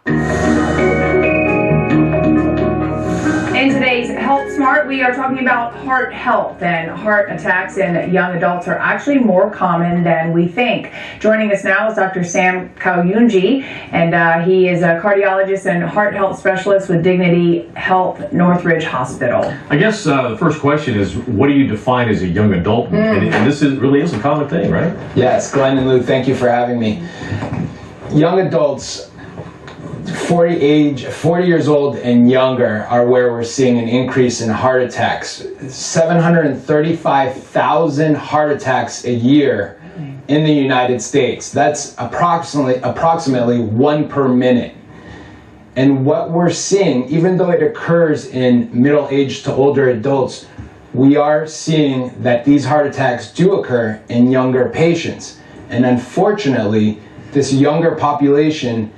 In today's Health Smart, we are talking about heart health, and heart attacks in young adults are actually more common than we think. Joining us now is Dr. Sam Kalyunji, and he is a cardiologist and heart health specialist with Dignity Health Northridge Hospital. I guess the first question is, what do you define as a young adult? And this really is a common thing, right? Yes, Glenn and Lou, thank you for having me. Young adults 40 years old and younger are where we're seeing an increase in heart attacks. 735,000 heart attacks a year in the United States. That's approximately 1 per minute. And what we're seeing, even though it occurs in middle-aged to older adults, we are seeing that these heart attacks do occur in younger patients. And unfortunately, this younger population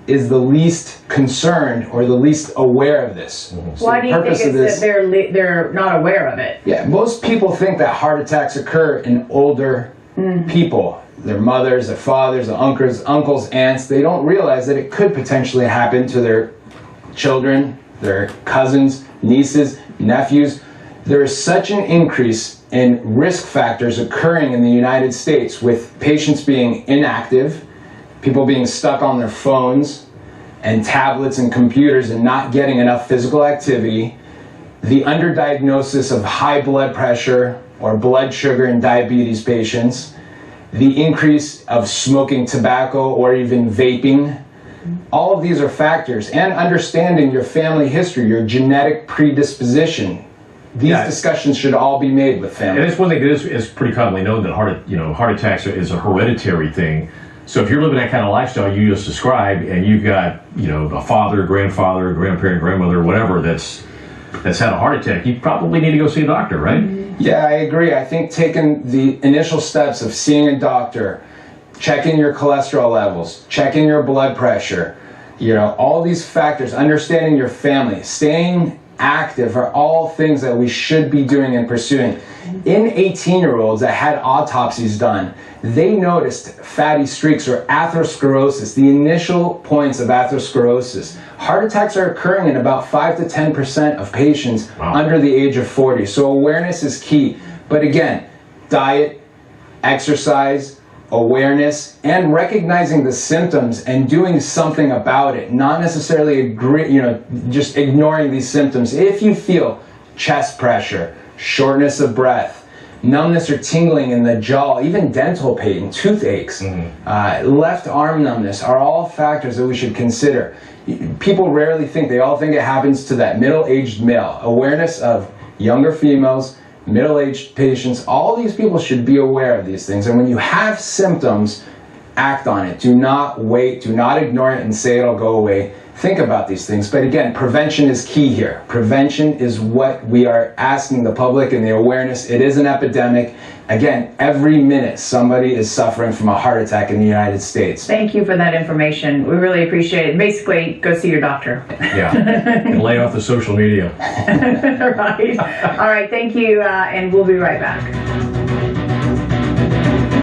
is the least concerned or the least aware of this. So why do you think it's that they're not aware of it? Yeah, most people think that heart attacks occur in older people. Their mothers, their fathers, their uncles, aunts. They don't realize that it could potentially happen to their children, their cousins, nieces, nephews. There is such an increase in risk factors occurring in the United States, with patients being inactive, people being stuck on their phones and tablets and computers and not getting enough physical activity, the underdiagnosis of high blood pressure or blood sugar in diabetes patients, the increase of smoking tobacco or even vaping. All of these are factors, and understanding your family history, your genetic predisposition. These discussions should all be made with families. And it's one thing that is pretty commonly known, that heart attacks is a hereditary thing. So if you're living that kind of lifestyle you just described, and you've got, a father, grandfather, grandparent, grandmother, whatever that's had a heart attack, you probably need to go see a doctor, right? Yeah, I agree. I think taking the initial steps of seeing a doctor, checking your cholesterol levels, checking your blood pressure, all these factors, understanding your family, staying active are all things that we should be doing and pursuing. In 18-year-olds that had autopsies done, they noticed fatty streaks or atherosclerosis, the initial points of atherosclerosis. Heart attacks are occurring in about 5 to 10% of patients under the age of 40. So awareness is key. But again, diet, exercise, awareness, and recognizing the symptoms and doing something about it, not necessarily just ignoring these symptoms. If you feel chest pressure, shortness of breath, numbness or tingling in the jaw, even dental pain, toothaches, left arm numbness are all factors that we should consider. People rarely think, they all think it happens to that middle-aged male. Awareness of younger females, middle-aged patients, all these people should be aware of these things. And when you have symptoms, act on it. Do not wait, do not ignore it and say it'll go away. Think about these things. But again, prevention is key here. Prevention is what we are asking the public, and the awareness. It is an epidemic. Again, every minute somebody is suffering from a heart attack in the United States. Thank you for that information. We really appreciate it. Basically, go see your doctor. Yeah, and lay off the social media. Right. All right, thank you, and we'll be right back.